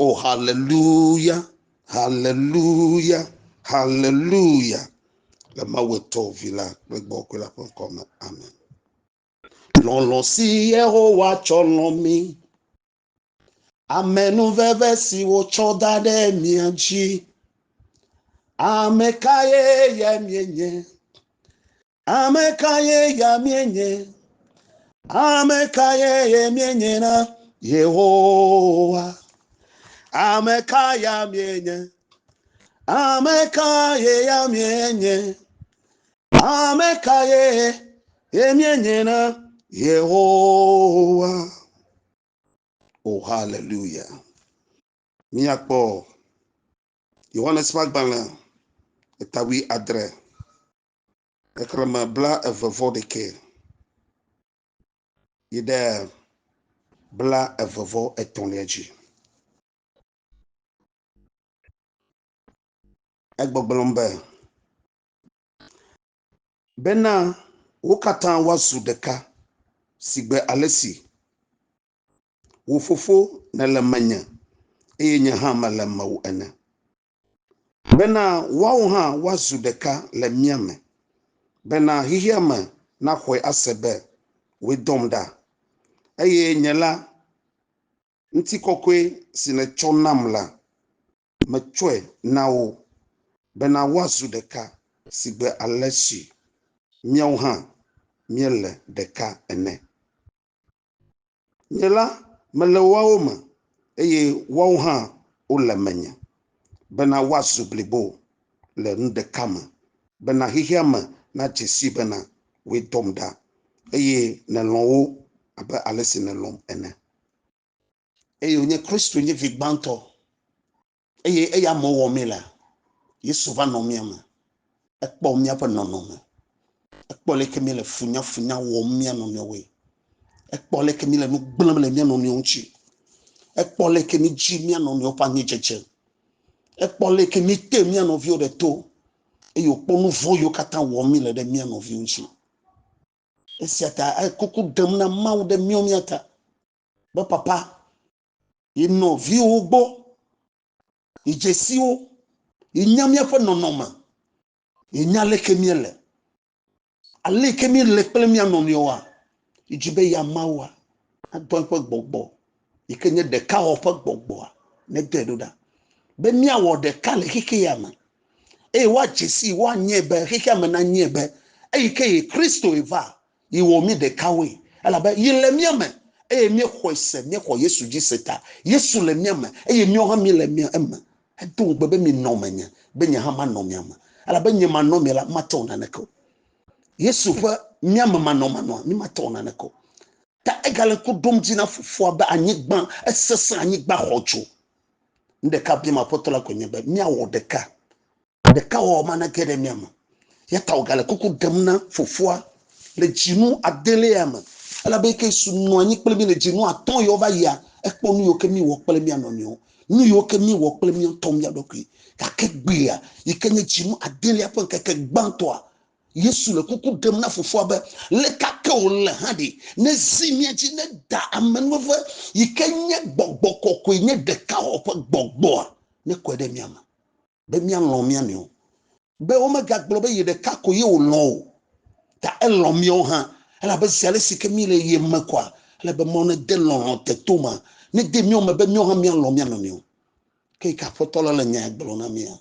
Oh, hallelujah, hallelujah, hallelujah. Le maweto villa, le bokula comme amen. L'on si wa cholomi. Amen veve si wo choda de mianji. Amekaye ya mienye. Amekaye ya mienye. Amekaye ya mienye na Yehowa. Amekaya mienye. Amekaye ya mienye. Amekaye ya mienye na Yehowa. Oh, hallelujah. Miakpo. Yohane smak banla. Etawi adre. Ekrama bla evevo de ke. Yede bla evevo etonyeji. Egbogbelombe. Bena wokatan wasu deka. Sigbe alesi. Wofofo na lemanya. Eye nye ha ma lemma wo ene. Bena wawo ha wasu deka le miame. Bena hihiame na hwe asebe we domda. Eye nyela nti kokwe sine chonam la. Mechwe nawo. Bena wasu deka sigbe alesi. Miaw ha miele deka ene. Nyela mele wawo ma. Eye wawo ha ule menya. Bena wasu blibo le ndeka ma. Bena hihiame na jesi bena we domda. Eye nelonwo abe alesi nelom ene. Eye onye Kristo nye vigbanto. Eye amo womila. Yesu va nomiama. Ekpo miapa nonome. Ekpo leke mile funya womia nomiowe. Ekpo leke mile no blamle mia nomionchi. Ekpo leke mi ji mia nomiopa ni jeje. Ekpo leke mi te mia novio de to. Eyo ponu voyo kata womile de mia novionchi. Esiata kuku demna mau de miomiata. Ba papa. Ino vi ugbo. Ijesi o. Inyamia fa nonoma. Inyale kemiele. Ale kemiele plemia nomiowa. Ijibe ya mawa. Adon pa gbogbo. Ikenye de ka opa gbogbo. Ne dedoda. Be mia wo de ka le kike yama. Wa jesi wa nyebe kike yama na nyebe. Ike Kristo eva. Iwo mi de kawe. Ala ba yile miame. Mi kwese mi kwa Yesu jiseta. Yesu le miame. Mi oha mi le miame. Edo bebe mi nomenya. Benya ha ma nomiama. Ala benye ma nomela matona neko. Yesu fa miame ma nomano mi matona neko. Ta egale ko domjina fufo ba anyigban esesa anyigba hojo. Ndeka bi ma potola kwenye be mi awo deka. Deka wo ma na gede miama. Yata ogale kuku demna fufo le jinu adele yama. Ala be ke sunu anyi pele mi le jinu aton yo ba ya. Ekpo nu yo ke mi wo pele mi anonyo. Nu yo ke mi wo pele mi tom ya dokui. Ka ke gbe ya. Ikenye jinu adele apan ke gbantoa. Yesu le kuku dem na fofo be le kake o le hadi ne zimia ji ne da amenwe yikenye gbogbo kokko nye de ka opo gbogbo ne kwede miama be mia lo mia ne o be o mega gbo be ye de ka ko ye o lo ta elo mi o ha ala be sele sike mi le ye makwa ala be mo ne de lo te toma ne de mi o me be mi o ha mia lo mia no ne o ke ka fotolo le nya gbo na mia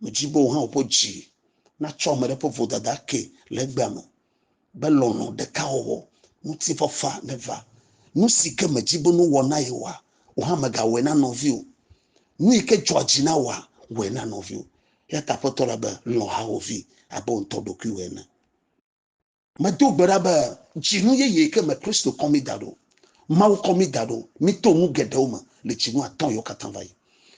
me jibo ha opo ji na chomere po vodada ke legbama belono de kawo muti fofa neva nu sike majibo no wona yewa o ha maga we na novio nu ike george na wa we na novio ya kapotola ba lo ha ovi abon todoku we na madu beraba jinu ye ke me Kristo komidado mawo komidado mi to mu gedoma le jinu aton yo katanvai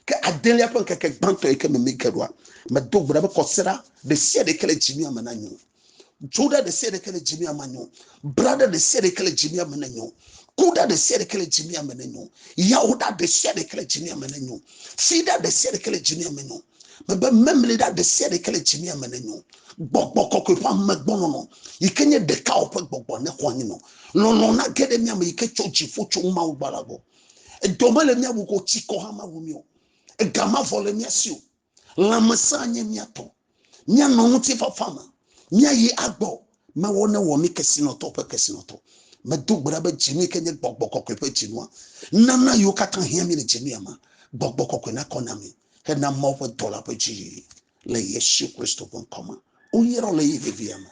ke adele apon ke gbanto e ke me mekedwa me dogbra be kosera de sie de kele jimi amananyo joda de sie de kele jimi amanyo brother de sie de kele jimi amananyo kuda de sie de kele jimi amananyo yaoda de sie de kele jimi amananyo sida de sie de kele jimi amananyo me be memle da de sie de kele jimi amananyo gbogbo kokko pa megbono no ikenye de ka opo gbogbo ne kwani no no na gede mi am ike chochi fo chuma ugbalago doma le mia buko chiko hama wumio gama vole mia sio lamasa nya mia to mia no ti fa fama mia yi agbo ma wona wo mi kesinoto pe kesinoto ma dugbara ba jinu kenye gbogbokokwe pe jinu nana yo kata hia mi le jinu ama gbogbokokwe na konami he na mo we dollar pe ji le Yesu Kristo bon koma o yero le yi viviama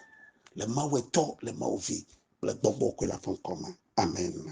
le ma we to le ma ovi le gbogbokwe la fon koma amen.